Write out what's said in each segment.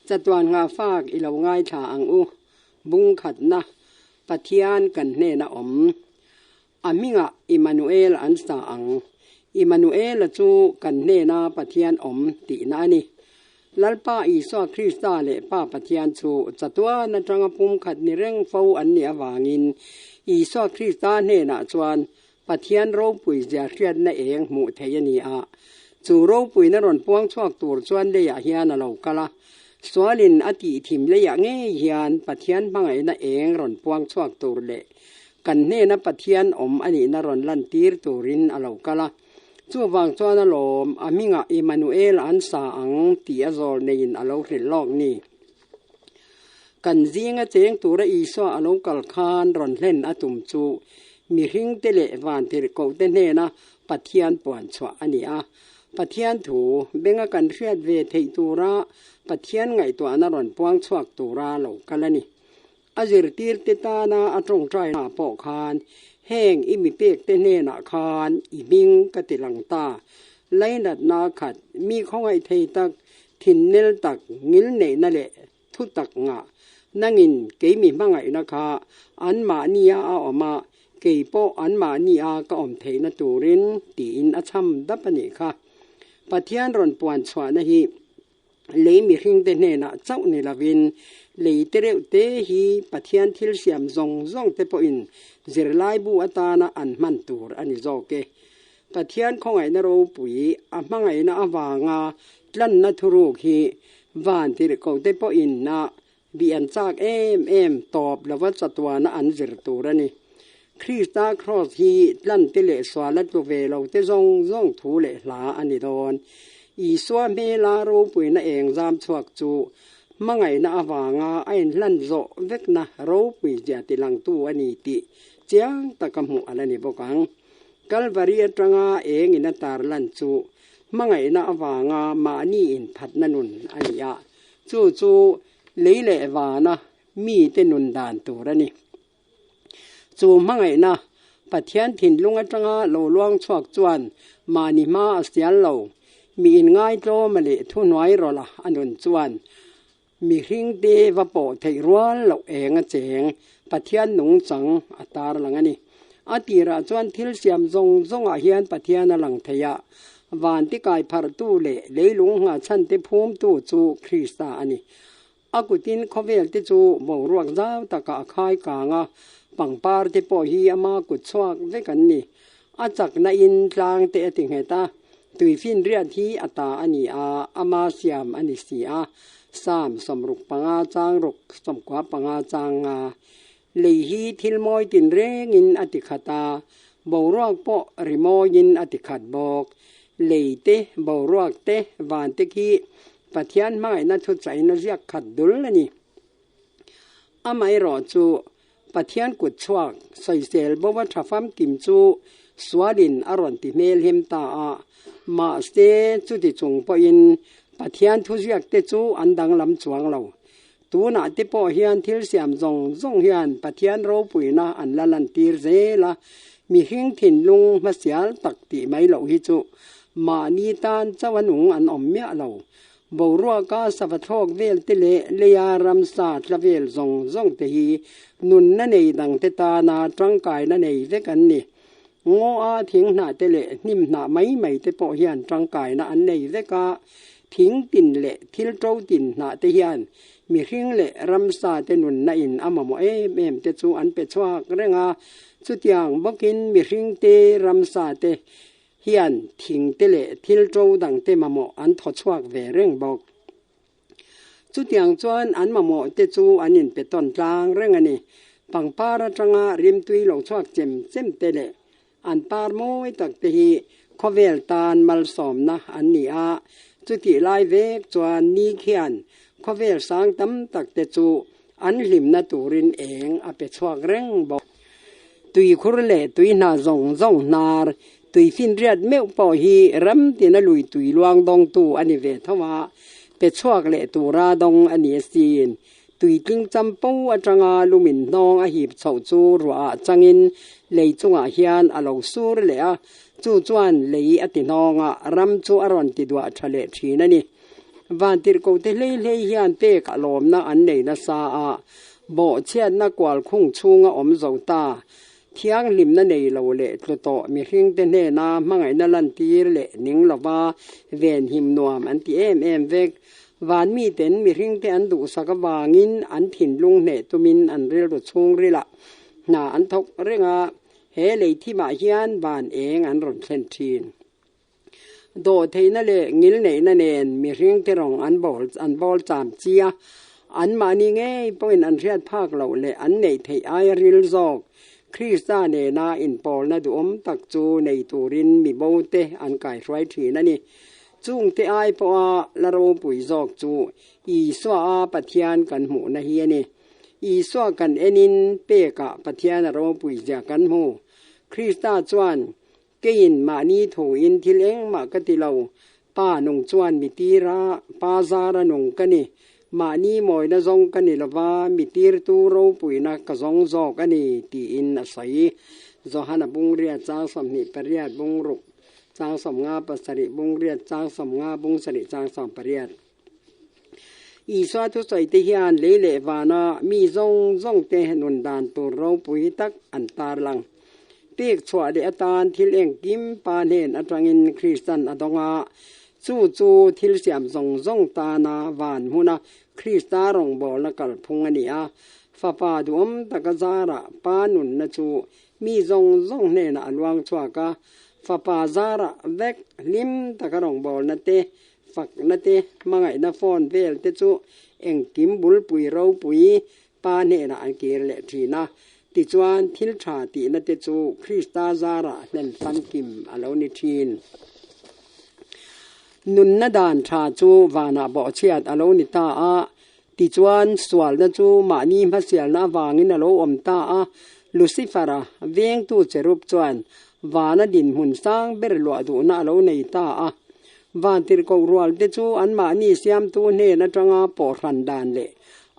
Chatuan Nghahfak ilaw ngay tha ang bungkhat na Pathian kan Hnêna aminga Emmanuel an sa ang Emmanuel chu kan Hnêna Pathian ti na ni lalpa Iso Krista le pa Pathian chu Chatuan na tanga pumkhat ni reng fo an ni awangin Iso Krista Hnêna chuan Pathian ro pui zia hriat na eng mu theiani a chu ro pui na ron puang chuak tur chuan le ya hian alo kala swalin ati thim le ya nge hian Pathian mangai na eng ron puang chuak tur le kan Hnêna Pathian ani na ron lan tir turin alo kala chu wang chuan alom aminga Emmanuel an sa ang ti azol nein alo rilok ni kan zinga cheng tura Iso alo kal khan ron hlen atum chu mi hring tele van tir ko te Hnêna Pathian puan chwa ani a Pathian thu benga kan hriat ve thei tura Pathian ngai to na ron puang chuak tura lo kalani azir tir te ta na atong trai na po khan heng imi pek te Hnêna khan iming ka tilang ta lainat na khat mi khongai thei tak thin nel tak ngil nei na le thu tak nga nangin keimi mangai na kha an ma nia a oma keipo an ma nia ka thei na turin ti in acham dapani kha Pathian ron puan chwa na hi leimi hring te Hnêna chau ni lavin leitere te hi Pathian thil siam zong te po in zirlai bu atana an man tur ani zoke Pathian khongai na ro pui a mangai na awanga tlan na thuruk hi van tir ko te po in na bi an chak em top lawa Chatuana an zir turani Krista cross hi tlan te le swalat lo ve lo te zong thu le hla ani don Iso me la ro pui na eng zam chuak chu mangai na awanga ain lan zo vek na ro pui ja ti lang tu ani ti chiang takamu alani bokang Calvary atanga eng ina tar lan chu mangai na awanga ma ni in phat na nun ania chu leile wana mi te nun dan turani chu mangai na Pathian thin lunga tanga lo luang chuak chuan mani ma asial lo mi in ngai tlo male thu noi rola anun chuan mi hring te vapo thei rual lo enga cheng Pathian nung chang atar langani atira chuan thil siam zong a hian Pathian alang theya van ti kai phar tu le leilung nga chan te phum tu chu Krista ani akutin khovel te chu bo ruak zaw taka khai ka nga pangpar te po hi ama ku chuak ve kan ni achak na in tlang te ating heta tuifin riat hi ata ani a ama siam ani si a sam somruk panga chang ruk somkwa panga chang a lei hi thilmoi tin reng in atikhata boruak po rimoi in atikhat bok leite boruak te van te ki Pathian mai na thu chai na ziak khat dul ani amai ro chu Pathian kut chuak soisel bowa thafam kim chu swalin aron ti mel him ta a ma ste chu ti chung po in Pathian thu ziak te chu andang lam chuang lo tu na te po hian thil siam zong hian Pathian ro pui na an lalan tir zela mi hing thin lung masial tak ti mai lo hi chu ma ni tan chawanung an mya lo borua ka savathok vel te le ya ram sa tlavel zong te hi nun na nei dang te ta na tangkai na nei ve kan ni ngo a thing na te le nim na mai te po hian tangkai na an nei ve ka thing tin le thil tro tin na te hian mi hring le ram sa te nun na in amamo em te chu an pe chhuak renga chu tiang bokin mi hring te ram sa te hian thing te le thil tro dang te mamo an tho chhuak ve reng bok chu tiang chuan an mamo te chu anin pe ton tlang rengani pangpara tanga rim tui lo chhuak chem te le an par moi tak te hi khovel tan mal som na an ni a chu ti lai vek chuan ni khian khovel sang tam tak te chu an hlim na turin eng a pe chhuak reng bok tui khur le tui na zong nar tui fin riat meu po hi ram ti na lui tui luang dong tu ani ve thawa pe chhuak le tura dong ani sin tui tling champo atanga lumin nong a hip chho chu ruwa changin leichunga hian alo sur le a chu chuan lei atinonga ram chu aron ti dwa thale thina ni van tir ko te le hian pe ka lom na an nei na sa a bo chiat na kwal khung chunga om zo ta thiang lim na nei lo le tlo mi hring te ne na mangai na lan tir le ning lova ven him nuam an ti em vek van mi ten mi hring te an du saka wangin an thin lung ne tumin an rel ro chung rila na an thok renga he le thi ma hian van eng an ron thlen thin do theina le ngil nei na nen mi hring te rong an bol cham chia an mani nge point an riat phak lo le an nei thei ai ril zok Krista ne na in pol na du tak chu nei turin mi bote an kai roi thi na ni chung te ai po a la ro pui zok chu I swa a Pathian kan mu na hi ni I swa kan enin pe ka Pathian ro pui ja kan mu Krista chuan kein mani tho in thil eng ma ka ti lo pa nong chuan mi tira pa zara nong ka ni mani moi na zong ka ni lova mi tir tu ro pui na ka zong zo ka ni ti in na sai zo hana bung ria chang sam ni pariat bung ruk chang sam nga pasari bung ria chang sam nga bung sari chang sam pariat I swa tu sai te hian le le wa na mi zong te nun dan tu ro pui tak an tar lang pek chwa de atan thil eng kim pa nen atangin Christian adonga chu thil siam zong ta na van huna Krista rong bol na kal phung ani a fa pa duam takazara pa nun na chu mi zong ne na alwang chwa ka fa pa zara vek lim takarong bol na te fak na te mangai na phone vel te chu eng kim bul pui ro pui pa ne na an kir le thina ti chuan thil tha ti na te chu Krista zara len pan kim alo ni thin nun na dan tha chu wana bo chiat alo ni ta a ti chuan swal na chu mani masial na wangin alo om ta a Lucifera veng tu cherup chuan wana din hun sang ber lo du na alo nei ta a van tir ko rual te chu an mani siam tu ne na tanga por ran dan le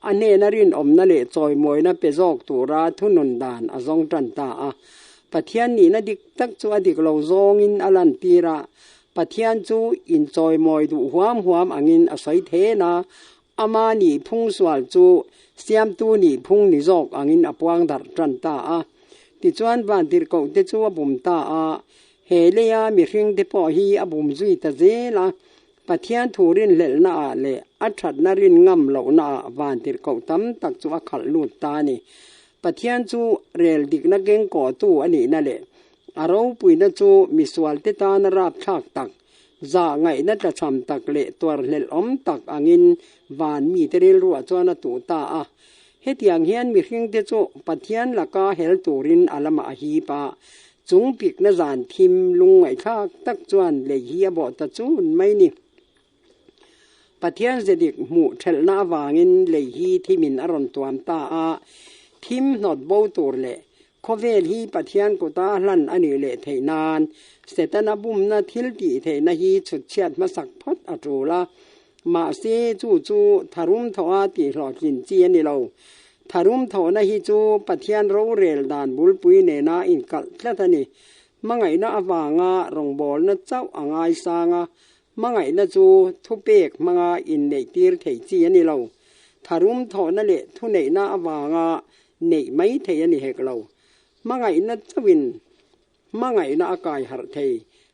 ane na rin om na le choi moi na pe jok tu ra thunun dan azong tan ta a Pathian ni na dik tak chu adik lo zong in alan tira Pathian chu in choi moi du huam angin asai the na ama ni phung swal chu siam tu ni phung ni jok angin apuang dar tran ta a ti chuan van tir ko te chu abum ta a he le ya mi hring te po hi abum zui ta zela Pathian thurin lel na a le athat na rin ngam lo na van tir ko tam tak chu a khal lut ta ni Pathian chu rel dik na geng ko tu ani na le aro pui na chu miswal te ta na rap thak tak za ngai na ta cham tak le tor lel om tak angin van mi teril ru chona tu ta a hetiang hian mi hring te chu Pathian laka hel turin alama hi pa chung pik na zan thim lung ngai thak tak chuan le hi bo ta chun mai ni Pathian zedik mu thel na wangin le hi thimin aron tuam ta a thim not bo tur le khovel hi Pathian ko ta hlan ani le theinan setana bum na thil ti theina hi chut chiat ma sak phot atula ma se chu tharum thoa ti hlo kin chi ani lo tharum tho na hi chu Pathian ro rel dan bul pui ne na in kal thlatani mangai na awanga rong bol na chau angai sanga mangai na chu thupek manga in nei tir thei chi ani lo tharum tho na le thu nei na awanga nei mai thei ani hek lo mangai na chawin mangai na akai har thei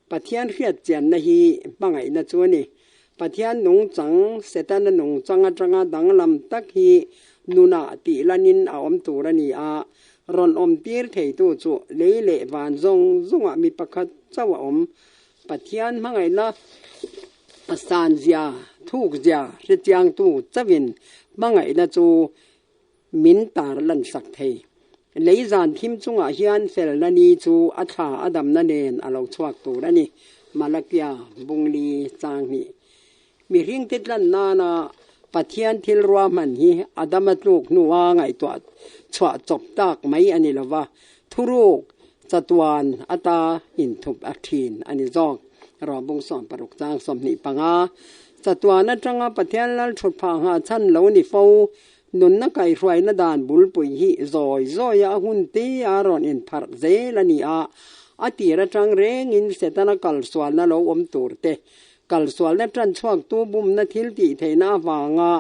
Pathian riat chen na hi mangai na chu ni Pathian nong chang setan nong changa dang lam tak hi nuna ti lanin a om turani a ron om tir thei tu chu leile van zong a mi pakhat chawa om Pathian mangai na asan zia thuk zia ri chiang tu chawin mangai na chu min tar lan sak thei leizan thim chunga hian fel nani chu atha adam na nen alo chuak turani malakya bungli chang ni mi ring tetlan na Pathian thil ruwa man hi adamat luk nuwa ngai to chwa chop tak mai ani lawa thuruk chatuan ata in thup athin ani jok ro bung som paruk chang som ni panga chatuan atanga Pathian lal thut pha nga chan lo ni fo nun na kai ruai na dan bul pui hi zoi ya hun te aron in phar zelani a atira tang reng in setana kal swal na lo om tur te กัลสวลและจันชวกตัวบุมนาทิลติเทน่าวางะ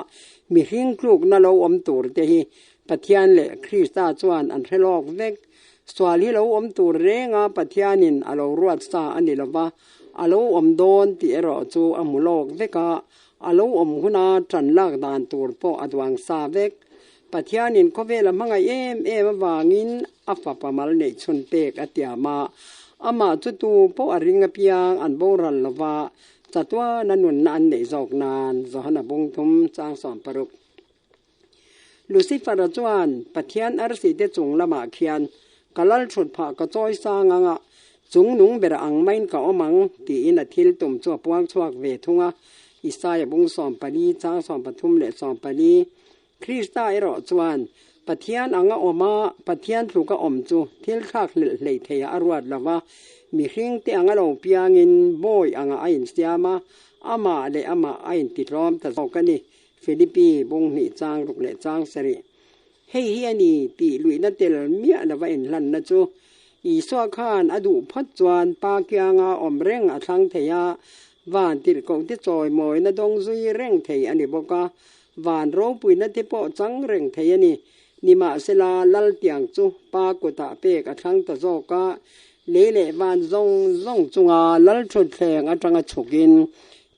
มีหิงคลุกนาเราอมตูรเตหิปะเทียนเละคริสตาจวนอันเทลอกเวกสวาลีเราอมตูรเรงะปะเทียนินอเรารวดซาอันนี้ละวะอเราอมโดนติเอรอจูอมุลอกเวกะอเราอมหุนาจันลากดานตูรโปอดวังซาเวกปะเทียนินก็เวลมังเอมวางินอัฟปะมัลเนชนเปกอติยามาอามาจุตูโปอริงเปียงอันโบรัลละวะจัตวานันุนนันเนจอกนานจหนบงทุมจางสอนปรุกลูซิฟาร์จวนปะเทียนอารสิเตจงละมาเขียนกะลัลชุดผากะจอยสางงะจุงนุงเบระอังไม่กะอมังตีอินทิลตุมจัวปวงชวกเวทุงะอิสายบงสอนปลีจางสอนปทุมเลสอนปลีคริสตาเอรอจวนปะเทียนอังอมาปะเทียนถูกอมจูทิลคักเลเทียอรวดละวะมีหิงเตอังเราเปียงินบอยอังไอน์เสียมาอามาเลอามาไอน์ติดล้อมตะโซกันนี่ฟิลิปปีบงนี่จางลูกเลจางสรีเฮียนี่ตีลุยนัดเตลเมียละว่าอินลันนะจูอีสวาคานอดูพัดจวนปาเกียงอมเร่งอทังเทียวานติดกงที่จอยมอยนะดงซุยเร่งเทียอันนี้บอกว่าวานโรปุยนัดที่ปอจังเร่งเทียนี่นิมาเซลาลัลเตียงจูปากุตะเปกอทังตะโซกะเลเลวานจงจุงาลัลชุดแข่งอจังฉุกิน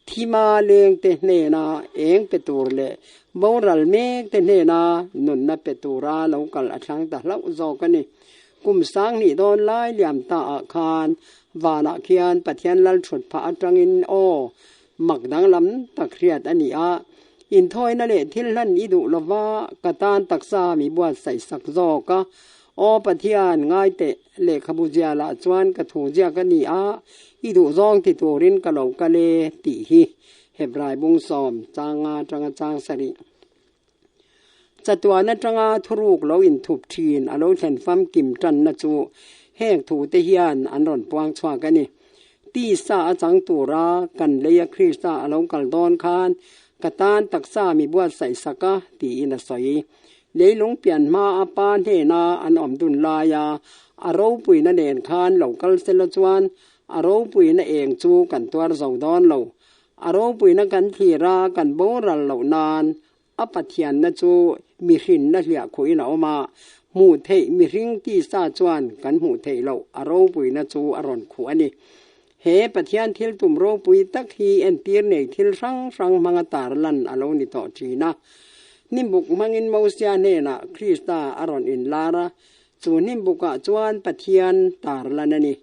ที่มาเลงเตเนนาเองเปตูร์เลบอรัลเมกเตเนนานุนนับเปตูราเหลากัลอชังตะเล่าจอกันนี่กุมสังนี่โดนไล่เหลี่ยมตาอาคารวานาเคียนปะเทียนลัลชุดผาจังอินโอหมักดังลำตะเครียดอันนี้อินทอยนั่นแหละที่ลั่นอิดุลวากตานตักซามีบวชใส่สักจอกะอปะเทียนง่ายเตะเลขบุญยาละจวนกระถูเจียกันนี่อิดุซองที่ตัวรินกะเหลากะเลติฮีเฮบรายบุงซอมจางจางสริจัตวานะจางทุรุกเราอินทุบทีนอโลเทนฟัมกิมจันนะจูแห้งถูเตเฮียนอันร่อนปวงชวากันนี่ตีสาจังตุรากันเลยคริสตาอโลกัลดอนคานกตานตักซามีบวชใส่สักะตีอินะสอยเลยลงเปลี่ยนมาอาปานเฮนาอันอมดุลลายาอารปุยนั่นเองคานเหล่ากัลเซลจวนอารปุยนั่นเองจูกันตัวเราดอนเหล่าอารปุยนั่นกันทีรากันโบรัลเหล่านานอปัทยันนั่นจูมีหินนั่นเหลียคุยเหล่ามาหมู่เทมีริงที่ซาจวนกันหมู่เทเหล่าอารปุยนั่นจูอรอนขวนี่เฮปัทยันทิลตุมโรปุยตักฮีเอ็นตีร์เนทิลรังมังตาร์ลันอโลนิต่อจีนะนิมบุกมังอินมาอุสยาเนนะคริสตาอารอนอินลาระจูนิมบุกจวนปะเทียนตาร์ลันนี่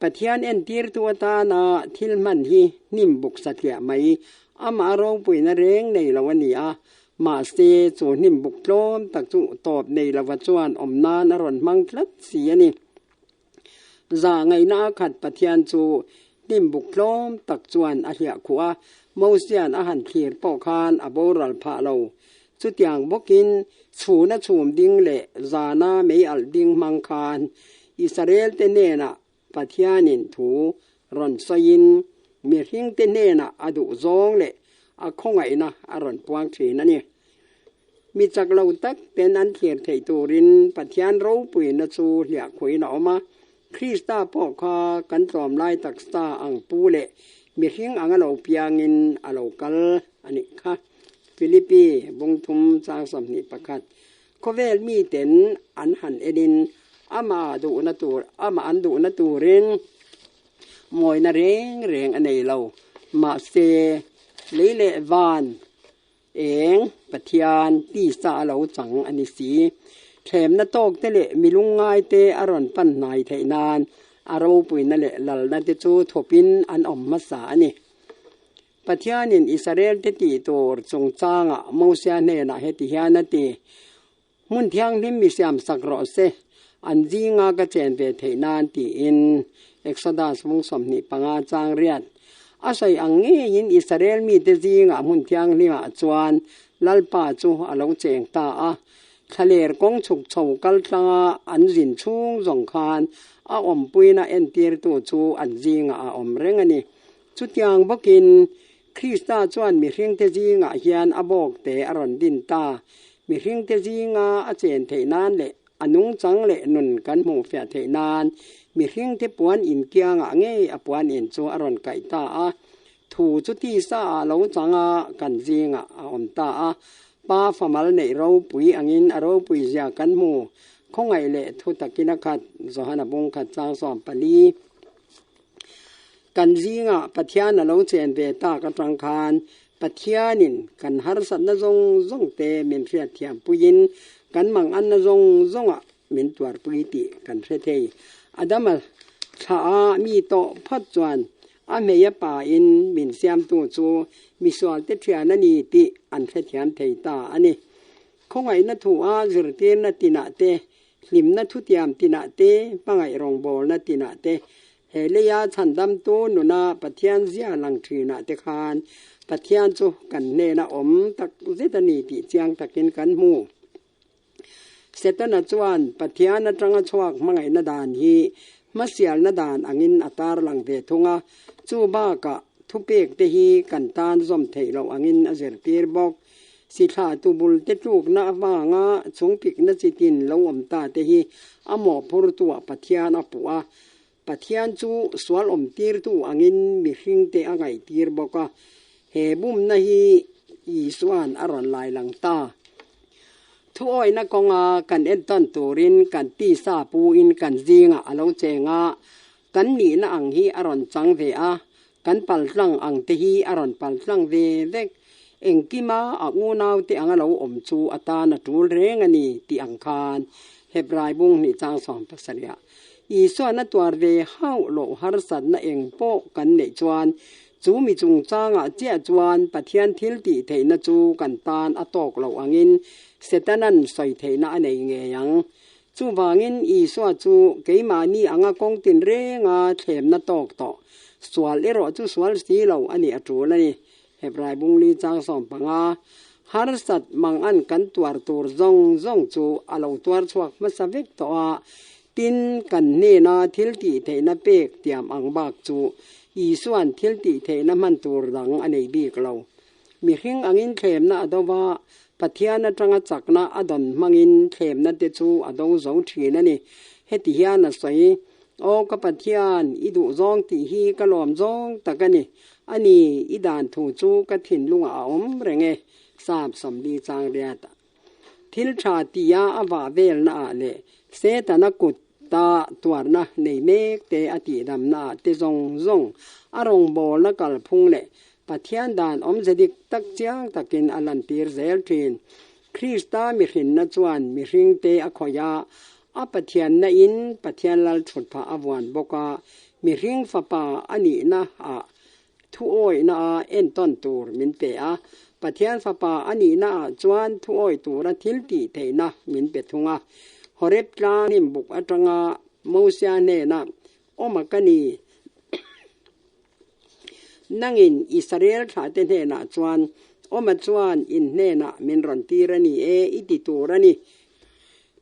ปะเทียนเอ็นตีร์ตัวตานาทิลมันฮีนิมบุกสัตยาไม่อามาโรปุยนเรงในละวันนี้มาเซจูนิมบุกโลมตักจูตอบในละวันจวนอมนานอรอนมังคลัดเสียนี่จาไงนาขัดปะเทียนจูนิมบุกโลมตักจวนอาเหียขัวมูเซียนอาหารเขียดปอคานอโบรัลพาเราสุดอย่างบกินชูนะชูมดิ้งเละจานาไม่อัลดิ้งมังคานอิสราเอลเตเนนะปะเทียนินถูรอนซยินมีหิงเตเนนะอดุซองเละอาคงไงนะอรอนปวงถีนั่นเนี่ยมีจักเราตักเป็นอันเขียดไถตูรินปะเทียนเราปุยนะชูเหลียขุยหนอมาคริสตาปอคากันตรอมไล่ตักสตาอังปูเละมีหิงอังเราเปียงินอเรากัลอันนี้ค่ะฟิลิปปีบงทุมจางสมนิประคัดโคเวลมีเต็นอันหันเอดินอามาดูนตูอามาอันดูนตูเรนมวยนเรงอันนี้เรามาเซลิเลวานเองปะเทียนตีสาเราจังอันนี้สีแถมนโตกเตเลมีลุงง่ายเตอรอนปั้นนายไทยนานอารมณ์ปุยนั่นแหละหลัลนั่นจะจูทบินอันอมมาสานี่ปะเทียนินอิสราเอลที่ตีตัวจงจางมูเซียเนนะเฮติฮานาตีมุนเทียงนิมิเสียมสักรอเซอันจีงากระเจนเวทนานตีอินเอกซดาสมุงสมนิปังอาจางเรียดอาศัยอังเงยินอิสราเอลมีเตจีงมุนเทียงนี่จวนลัลปาจูอลงเจงตาทะเลกงฉุกเฉากัลตังอันจินชุงจงคานอมปุยนะเอ็นตีร์ตัวจูอันจิงอมเร่งอันนี้จุดยังบกินคริสตาจวนมีเรื่องเตจิงเฮียนอบอกเตอรอนดินตามีเรื่องเตจิงอาเจนเทนานเละ อนุงจังเลนุนกันหมู่เฟียเทนานมีเฮียงที่ปวนอินเกียงเงยอปวนอินจูอรอนไก่ตาถูจุดที่ซาเหลาจังกันจิงอมตาป้าฟามัลในเราปุยอังอินเราปุยเสียกันหมู่คงไงเละทุตกินขัดสหนบงขัดจางสอมปลีกันจิงปัทยานเราเจนเวตากระจังคานปัทยานินกันหารสันนจงเตมินเฟียเทียมปุยินกันมังอันนจงมินตัวปุยติกันเฟเทอดัมถ้ามีโตพัดจวนเมียป่าอินมินเสียมตัวจูมีส่วนเทียนนีติอันเฟเทียนเทตาอันนี้คงไงนัทูจุดเตนตินาเตลิมนัทุติยามตินาเตปังไอรองบอลนตินาเตเฮลียชันดำตัวนุนาปัทยานเสียหลังทีนาเตคานปัทยานจูกันเนนะตักเจตนีติเจียงตักินกันมูเสตนจวนปัทยานจังชวกมังไงนดานฮีมาเสียนดานอังินอัตาหลังเวทุงจูบ้ากะทุเปกเตฮีกันตานซอมเทเราอังินอเจรเตียร์บอกสิทาตุบุลเตจูกนาว่างสงปิกนจิตินเราอมตาเตฮีอมอพูรตัวปัทยานปัวปัทยานจูสวลอมตีร์ตูอังินมีหิงเตอไงตีร์บอกเฮบุมนาฮีอีสวานอรอนลายหลังตาทุกอ้อยนักกงกันเอ็นตันตูรินกันตีซาปูอินกันจิงอโลเจงกันนี่นะอังฮีอรอนจังเวกันปัลลังอังเตฮีอรอนปัลลังเวเด็กเอ็งกิมางูนาวเตอังเราอมจูอัตานะจูเรงอันนี้ตีอังคารเฮบรายบุงนี่จางสองภาษาเรียอีส่วนนั้นตัวเวห้าวโลหารสันนะเอ็งโปกันเนจวนจูมีจุงจางเจ้าจวนปะเทียนทิลติเทนจูกันตานอตอกเราอังินเสตนันใส่เทนะในเงียงจูวางินอีส่วนจูเกมานี่อังกงตินเรงเทมนะตอกต่อสวลเอรอจูสวลสีเราอันนี้จูเลยเฮบรายบุงลีจางสองปังฮาร์สัตมังอันกันตัวตัวจงจูอลาวตัวชวกมาสวิกตัวตินกันเนนาทิลติเทนะเปกเตียมอังบากจูอีส่วนทิลติเทนะมันตัวดังอันนี้บีกเรามีหิงอังอินเทมนะอดว่าปัทยานจังจักนะอดอนมังอินเทมนะเตจูอดงสองทีนั่นนี่เฮติยานะใส่โอกับปัทยานอีดูจองตีฮีกะลอมจองตะกันนี่อันนี้อีดานถูจูกะถิ่นลุงอาอมเรงสาบสมดีจางเรียตทิลชาติยาอวาเวลนะเลเสตนะกุตตาตัวนะในเมกเตอติดำนาเตจงอารมณ์บอลนะกัลพุงเลปัทยานดานอมเจดิกตักเจียงตักินอลันตีร์เซลทินคริสตามิหินนะจวนมิหิงเตอขอยาปัทยานนะอินปัทยานลลชุดผาอวันบกามิหิงฟะปาอันนี้นะทุโอยนะเอ็นต้นตูร์มินเปปัทยานฟะปาอันนี้นะจวนทุโอยตูระทิลติเทนะมินเปทุงฮอเรปลานิมบุกอัตงาโมเซียเนนะโอมากันีนั่งอินอิสราเอลชาติเนนะจวนโอมาจวนอินเนนะมินรันตีรันีอิติตูรันี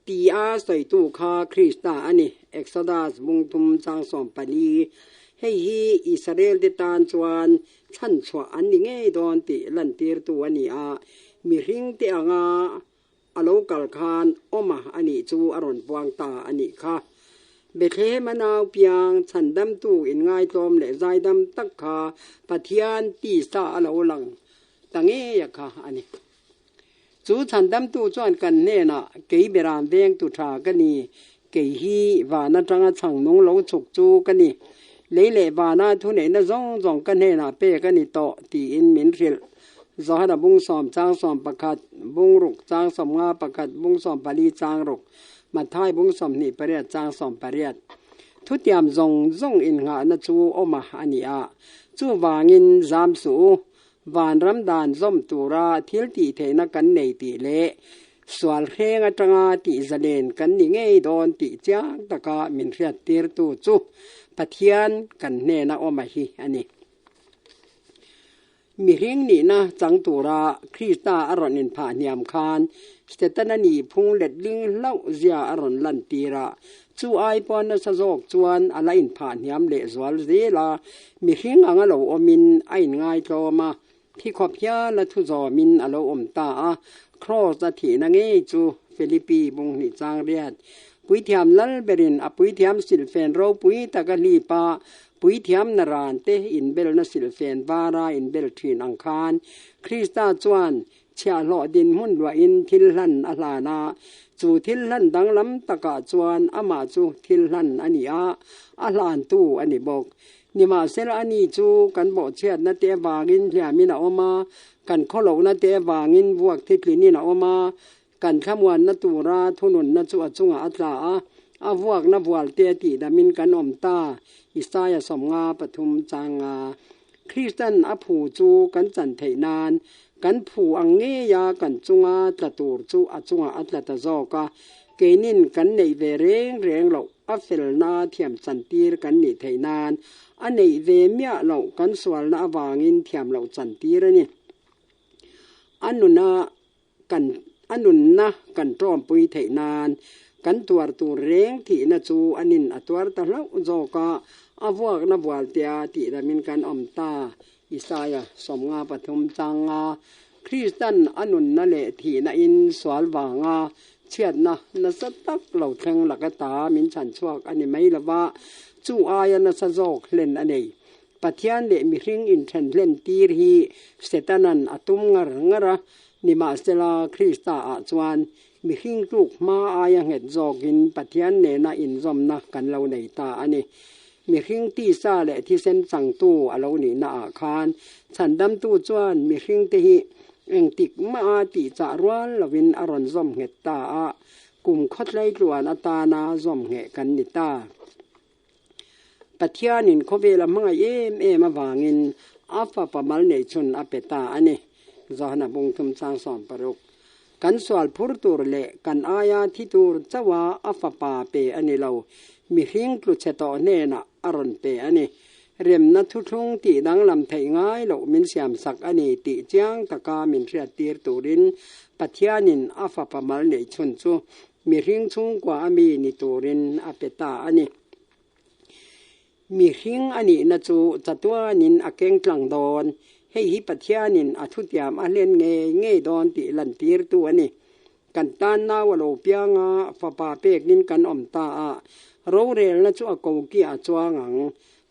ตีอาใส่ตูคาคริสตาอันนี้เอ็กซ์ดัสบุงทุมจางสอมปาลีให้ฮีอิสราเอลติตานจวนชั้นชวอันนี้ไงดอนติลันตีรตัวอันนี้มีริงเตียงอโลกัลคานโอมาอันนี้จูอรอนปวงตาอันนี้ค่ะเบเทมนาวเปียงฉันดำตู้อินง่ายตอมและใจดำตักขาปัทยานตีสาอโลลังตั้งเอยค่ะอันนี้จูฉันดำตู้จวนกันเนนะเกยเบรามเวงตุชากันนี่เกยฮีวานาจังฉังนงโลฉุกจูกันนี่เล่วานาทุเนนะจงกันเนนะเปกันนี่โตตีอินมินริลจอหาบุงสอมจางสอมประคัดบุงรุกจางสอมงาประคัดบุงสอมปาลีจางรุกมาท้ายบุงสอมนี่ปริยัดจางสอมปริยัดทุติยามจงอินหานะจูโอมาอันนี้จูวางินจามสูวานรำดานจอมตูราทิลตีเทนักันในตีเละสวลเฮงจังอาติเจเลนกันนี่ไงโดนติจางตะกามินเรียดตีร์ตูจูปัทยานกันเนนะโอมาฮีอันนี้มีเรื่องนี้นะจังตุระคริสตาอรอนินผ่านยามคานสเตตันนีพุงเล็ดลิงเล่าเสียอรอนลันตีระจูไอปอนสะโจกจวนอะไรอินผ่านยามเละสวลเซลามีเรื่องอังโลอมินไอง่ายโตมาที่ขอบยาและทุจอมินอโลอมตาครอสถีนังเอจู ฟิลิปปีบงนิจางเรียดปุยเทียมลัลเบรินอปุยเทียมสิลเฟนโรปุยตะกะลีปาปุยเทียมนารานเตอินเบลนสิลเฟนวาราอินเบลทรีนอังคารคริสตาจวนเชียหลอดินหุ่นว่าอินทิลลันอลานาจูทิลลันดังลำตะกะจวนอามาจูทิลลันอันนี้อาลานตู้อันนี้บอกนิมาเซลอันนี้จูกันบอกเชียดนาเตวางินเทียมินาอมากันข้อหลงนาเตวางินบวกทิศลินีนาอมากันขมวนนตูราทุนุนนจูอจุงอัตลาอาวกนบวลเตติดามินกันอมตาอิสายสมงาปทุมจางาคริสตันอภูจูกันจันเทนานกันผูอังเงียกันจุงอาตะตูรจูอจุงอัตลาตะจอกาเกนินกันในเวเรงเรงเหล่าอัฟเฟลนาเทียมสันตีรกันนิเทนานอันในเวเมียเหล่ากันสวลนาวางินเทียมเหล่าสันตีรนี่อันนุนากันตรอมปุยเทนานกันตัวเร่งที่นจูอันนินตัวตะเล่าโจกาอาวกนบวลเตียติดามินกันอมตาอิสายสมงาปฐมจางาคริสตันอนุนนเลที่นอินสวลวางาเชียดนสตักเหล่าเทงหลักตามินฉันชวกอันนี้ไม่ละว่าจูอายนสะโจกเล่นอันนี้ปัทยานเลมิริงอินเทนเล่นตีรีเสตนันอตุมงระนิมาสลาคริสตาอาจวนมิริงลูกมาอายังเห็ดจอกินปัทยานเนน่าอินจอมนักกันเราในตาอันนี้มีริงตีซาเลที่เส้นสังตู้อเราหนีนาอาคารฉันดำตู้จวนมีริงตีเองติกมาติจารวนลวินอรอนจอมเห็ดตากลุ่มคดไล่ตัวนาตานาจอมเหกันนิตาปัทยานินเขาเวลามังเอมาวางินอาฟาปมัลเนชนอเปตาอันนี้จอหนาบงทุมสางสอมปรุกกันสวลพูดตัวเละกันอายาที่ตัวจะว่าอาฟาปาเปอันนี้เรามีหิงกลุเชตอเนนะอรอนเปอันนี้เรียมนัทุทุงตีดังลำไทยง่ายเรามินเสียมสักอันนี้ตีเจียงตะกามินเรียตีร์ตูรินปัทยานินอาฟาปมัลเนชนจูมีหิงชุงกว่ามีนิตูรินอเปตาอันนี้มีหิงอันนี้นะจูจัตวานินอเกงกลังดอนให้ฮิปัทยานินอทุตยามอเลนเงดอนติลันตีร์ตัวนี้กันตานนาวโลเปียงฟาปาเปกนินกันอมตาโรเรลนะจูอโกกีอาจวงัง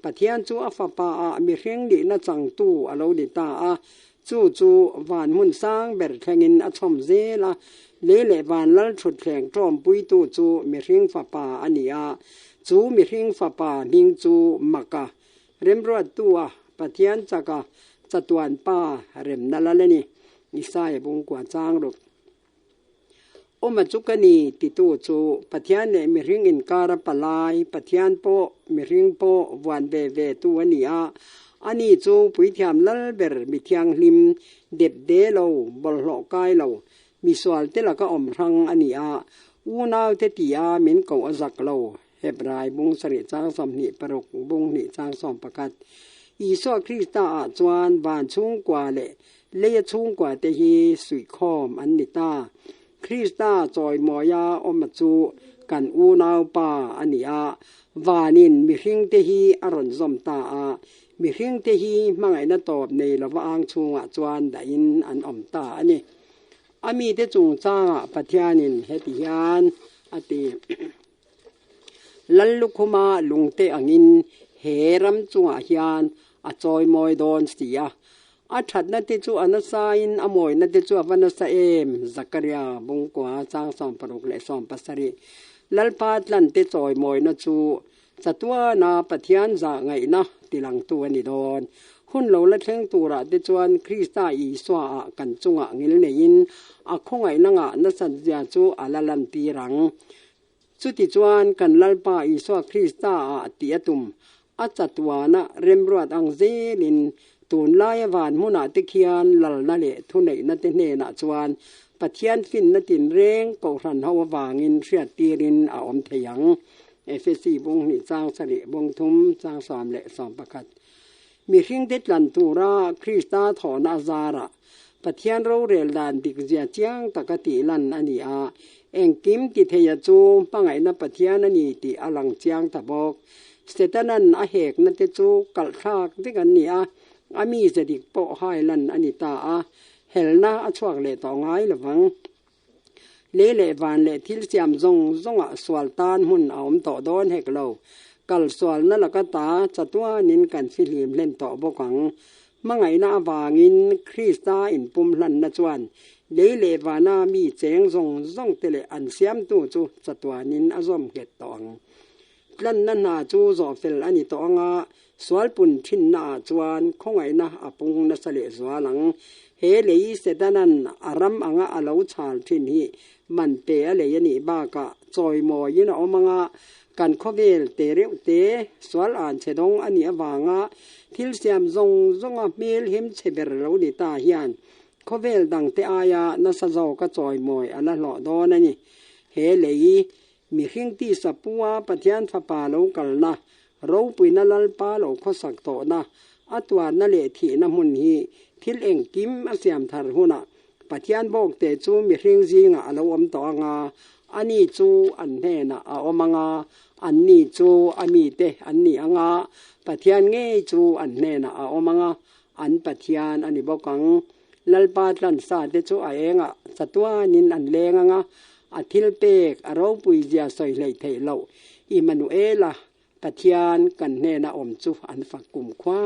ปัทยานจูอฟาปามีเรียงดีนะจังตู้อโลดิตาจูวานมุนสร้างเบรแทงินอชมเซละเลวานลัลชุดแข่งตรอมปุยตู้จูมีเรียงฟาปาอันนี้จูมีเรียงฟาปามิงจูมักกะเริ่มรวดตัวปัทยานจักะจตวนป้าเริ่มนั่นละนี่นิสัยบุงกว่าจางรุกอมาจุกันีติตูจูปัทยานเนมิริงอินการปลายปัทยานโปมิริงโปวันเวตัวนี้อันนี้จูปุยเทียมลัลเบอร์มิเทียงลิมเด็ดเดโลบลหลอกายเรามีสวลเตละก็อมรังอันนี้อูนาวเตติยามินเกาจักเราเฮบรายบุงสริจางสมนิปรกบุงนิจางสมประกัดอีสวคริสตาจวนบานชุงกว่าเลียชุงกว่าเตฮีสุยคอมอันนิตาคริสตาจอยมอยาอมจูกันอูนาวปาอันนี้วานินมิริงเตฮีอรอนซอมตามิริงเตฮีมังไอนาตอบในละวางชุงจวนดาอินอันอมตาอันนี้มีเตจุงจ้าปัทยานินเฮติยานอติลัลลุคุมาลุงเตอังินเฮรัมจุงอาฮิยานจอยมอยดอนสติยาถัดนัดจูอนัสไซน์อโมยนัดจูอวันนัสเอมซักริยาบุงกว่าจางสอมปรุกเลสอมปัสริลัลปาตลันเตจอยมอยนัดจูสัตวนาปัทยานจางไงนะติลังตัวนิดอนหุ่นเราละเทงตัวระเตจวนคริสตาอีสวากันจุงงิลเนยินคงไงนังนัสัจยาจูอาลลันตีรังสุติจวนกันลัลปาอีสวาคริสตาติยตุมจัตวานะเริ่มรวดอังเซลินตูนลายวานมุนาติเคียนลัลนั่นเลทุนไหนนัดเนนะจวนปัทยานฟินนัดินเร่งกอรันฮาววางินเสียตีรินอมเทียงเอฟซีบงนิจางสริบงทุมจางสามเลสอมประคัดมีริงเด็ดลันตูราคริสตาถอนาซาระปัทยานเราเรลดันดิกเจียจียงตะกติลันอันนี้เองกิมติเทียจูปังไงนับปัทยานันนี่ติอลังจียงตะบอกเสตนันเหกนันเตจูกัลทากที่กันนี่มีเสดิกโปไฮลันอันนี้ตาเฮลนาชวกเลตองไงละวัง เลวันเลทิลเสียมจงสวลตานหุ่นเอาต่อดอนเฮกเรากัลสวลนั่นละก็ตาจัตัวนินกันฟิลิมเล่นต่อบกังมังไงนาวางินคริสตาอินปุ่มลันนจวนเลวานามีเจงจงเตเลอันเสียมตู้จูจัตัวนินอซอมเกตตองลันนันนาจูจอเฟลอันนี้ตองสวลปุ่นทินนาจวนคงไงนะอปุงนัสเลสวาลังเฮเลยเสดนันอารัมอังอาลาวชาลทินฮีมันเปะเลยยันี่บ้ากะจอยมอยินะอมังกันข้อเวลเตเรวเตสวลอ่านเชดงอันนี้วางทิลเสียมจงเมลหิมเชเบรเราดิตาเฮียนข้อเวลดังเตอายานัสจอกะจอยมอยอันละหล่อดอนั่นนี่เฮเลยมีหิงที่สับปัวปะเทียนฟ้าป่าเรากันนะเราปุยนัลลป้าเราข้อสักโตนะอัตวานั่นเลทีน้ำมุนฮีทิลเองกิมอาเซียมทาร์หุนะปะเทียนบอกเตจูมีหิงจิงเราอมตองอันนี้จูอันเนนะอมังอันนี้จูอามีเตอันนี้ปะเทียนเงยจูอันเนนะอมังอันปะเทียนอันนี้บอกกังลัลปาลันซาเตจูเองสัตวานินอันเลงอาทิลเปกเราปุยเจียสอยเลยเทเลาอิมานูเอลปะเทียนกันเนนะอมจูอันฝักกุมคว้า